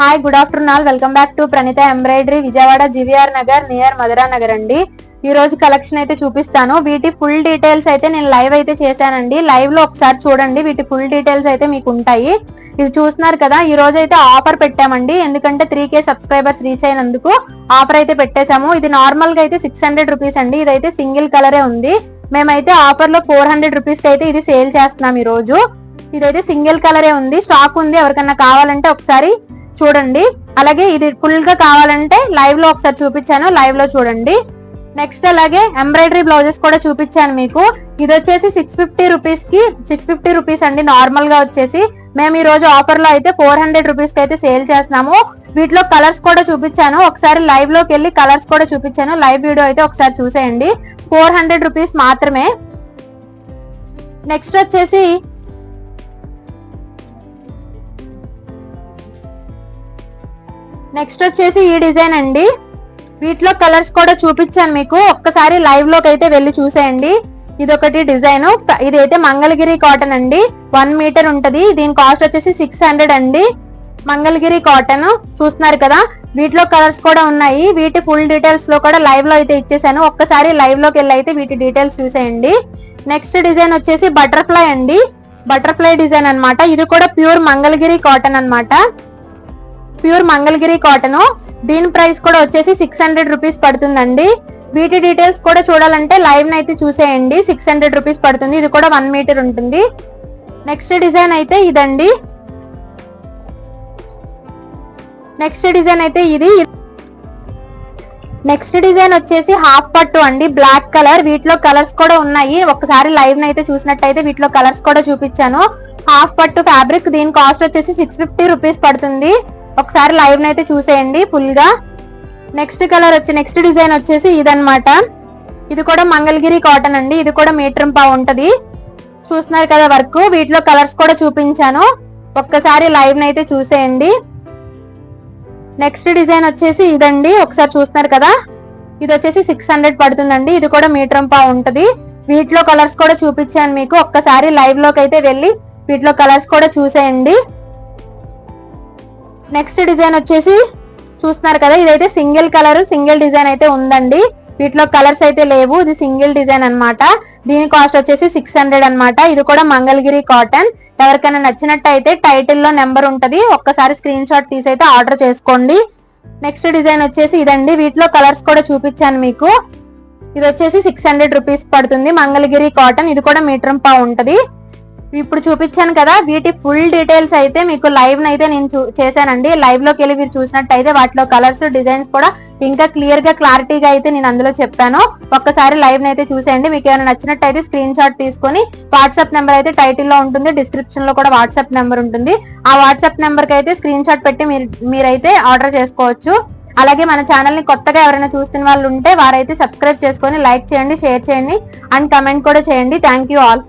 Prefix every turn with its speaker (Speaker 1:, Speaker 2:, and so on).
Speaker 1: Hi, good afternoon all. Welcome back to Praneetha embroidery, Vijayawada GVR Nagar near Madhura Nagar అండి. ఈ రోజు కలెక్షన్ అయితే చూపిస్తాను. వీటి ఫుల్ డీటెయిల్స్ అయితే నేను లైవ్ అయితే చేశానండి. లైవ్ లో ఒకసారి చూడండి, వీటి ఫుల్ డీటెయిల్స్ అయితే మీకు ఉంటాయి. ఇది చూస్తున్నారు కదా, ఈ రోజు అయితే ఆఫర్ పెట్టామండి. ఎందుకంటే 3K సబ్స్క్రైబర్స్ రీచ్ అయినందుకు ఆఫర్ అయితే పెట్టేశాము. ఇది నార్మల్ గా అయితే 600 రూపీస్ అండి. ఇదైతే సింగిల్ కలరే ఉంది. మేమైతే ఆఫర్ లో 400 రూపీస్ కి అయితే ఇది సేల్ చేస్తున్నాం ఈ రోజు. ఇదైతే సింగిల్ కలరే ఉంది, స్టాక్ ఉంది. ఎవరికన్నా కావాలంటే ఒకసారి చూడండి. అలాగే ఇది ఫుల్ గా కావాలంటే లైవ్ లో ఒకసారి చూపించాను, లైవ్ లో చూడండి. నెక్స్ట్ అలాగే ఎంబ్రాయిడరీ బ్లౌజెస్ కూడా చూపించాను మీకు. ఇది వచ్చేసి 650 రూపీస్ కి 650 రూపీస్ అండి. నార్మల్ గా వచ్చేసి మేము ఈ రోజు ఆఫర్ లో అయితే 400 రూపీస్ కి అయితే సేల్ చేస్తున్నాము. వీటిలో కలర్స్ కూడా చూపించాను, ఒకసారి లైవ్ లోకి వెళ్ళి కలర్స్ కూడా చూపించాను. లైవ్ వీడియో అయితే ఒకసారి చూసేయండి. 400 రూపీస్ మాత్రమే. నెక్స్ట్ వచ్చేసి ఈ డిజైన్ అండి. వీటిలో కలర్స్ కూడా చూపించాను మీకు, ఒక్కసారి లైవ్ లోకి అయితే వెళ్ళి చూసేయండి. ఇది ఒకటి డిజైన్. ఇది అయితే మంగళగిరి కాటన్ అండి, 1 మీటర్ ఉంటది. దీని కాస్ట్ వచ్చేసి 600 అండి. మంగళగిరి కాటన్ చూస్తున్నారు కదా. వీటిలో కలర్స్ కూడా ఉన్నాయి. వీటి ఫుల్ డీటెయిల్స్ లో కూడా లైవ్ లో అయితే ఇచ్చేసాను. ఒక్కసారి లైవ్ లోకి వెళ్ళి అయితే వీటి డీటెయిల్స్ చూసేయండి. నెక్స్ట్ డిజైన్ వచ్చేసి బటర్ఫ్లై అండి. బటర్ఫ్లై డిజైన్ అన్నమాట. ఇది కూడా ప్యూర్ మంగళగిరి కాటన్ అన్నమాట. Pure Mangalagiri cotton. దీని ప్రైస్ కూడా వచ్చేసి 600 రూపీస్ పడుతుందండి. వీటి డీటెయిల్స్ కూడా చూడాలంటే లైవ్ నైతే చూసేయండి. 600 రూపీస్ పడుతుంది. ఇది కూడా 1 మీటర్ ఉంటుంది. నెక్స్ట్ డిజైన్ అయితే ఇదండి. నెక్స్ట్ డిజైన్ వచ్చేసి హాఫ్ పట్టు అండి, బ్లాక్ కలర్. వీటిలో కలర్స్ కూడా ఉన్నాయి. ఒకసారి లైవ్ నైతే చూసినట్టయితే వీటిలో కలర్స్ కూడా చూపించాను. హాఫ్ పట్టు ఫ్యాబ్రిక్. దీని కాస్ట్ వచ్చేసి 650 రూపీస్ పడుతుంది. ఒకసారి లైవ్ నైతే చూసేయండి ఫుల్ గా. నెక్స్ట్ డిజైన్ వచ్చేసి ఇదన్నమాట. ఇది కూడా మంగళగిరి కాటన్ అండి. ఇది కూడా మీటర్ పావు ఉంటది. చూస్తున్నారు కదా వర్క్. వీటిలో కలర్స్ కూడా చూపించాను, ఒక్కసారి లైవ్ నైతే చూసేయండి. నెక్స్ట్ డిజైన్ వచ్చేసి ఇదండి. ఒకసారి చూస్తున్నారు కదా, ఇది వచ్చేసి 600 పడుతుందండి. ఇది కూడా మీటర్ పావు ఉంటది. వీటిలో కలర్స్ కూడా చూపించాను మీకు, ఒక్కసారి లైవ్ లోకి అయితే వెళ్ళి వీటిలో కలర్స్ కూడా చూసేయండి. నెక్స్ట్ డిజైన్ వచ్చేసి చూస్తున్నారు కదా, ఇదైతే సింగిల్ కలర్ సింగిల్ డిజైన్ అయితే ఉందండి. వీటిలో కలర్స్ అయితే లేవు. ఇది సింగిల్ డిజైన్ అన్నమాట. దీని కాస్ట్ వచ్చేసి 600 అన్నమాట. ఇది కూడా మంగళగిరి కాటన్. ఎవరికైనా నచ్చినట్టయితే టైటిల్ లో నెంబర్ ఉంటది, ఒక్కసారి స్క్రీన్ షాట్ తీసి అయితే ఆర్డర్ చేసుకోండి. నెక్స్ట్ డిజైన్ వచ్చేసి ఇదండి. వీటిలో కలర్స్ కూడా చూపించాను మీకు. ఇది వచ్చేసి 600 రూపీస్ పడుతుంది. మంగళగిరి కాటన్. ఇది కూడా మీటర్ పావు ఉంటది. ఇప్పుడు చూపించాను కదా, వీటి ఫుల్ డీటెయిల్స్ అయితే మీకు లైవ్ నైతే నేను చేశానండి. లైవ్ లోకి వెళ్ళి మీరు చూసినట్టయితే వాటిలో కలర్స్ డిజైన్స్ కూడా ఇంకా క్లియర్ గా క్లారిటీగా అయితే నేను అందులో చెప్పాను. ఒక్కసారి లైవ్ నైతే చూసేయండి. మీకు ఏమైనా నచ్చినట్టయితే స్క్రీన్ షాట్ తీసుకొని వాట్సాప్ నెంబర్ అయితే టైటిల్ లో ఉంటుంది, డిస్క్రిప్షన్ లో కూడా వాట్సాప్ నెంబర్ ఉంటుంది. ఆ వాట్సాప్ నెంబర్ కి అయితే స్క్రీన్ షాట్ పెట్టి మీరైతే ఆర్డర్ చేసుకోవచ్చు. అలాగే మన ఛానల్ ని కొత్తగా ఎవరైనా చూస్తున్న వాళ్ళు ఉంటే వారైతే సబ్స్క్రైబ్ చేసుకొని లైక్ చేయండి, షేర్ చేయండి అండ్ కమెంట్ కూడా చేయండి. Thank you all.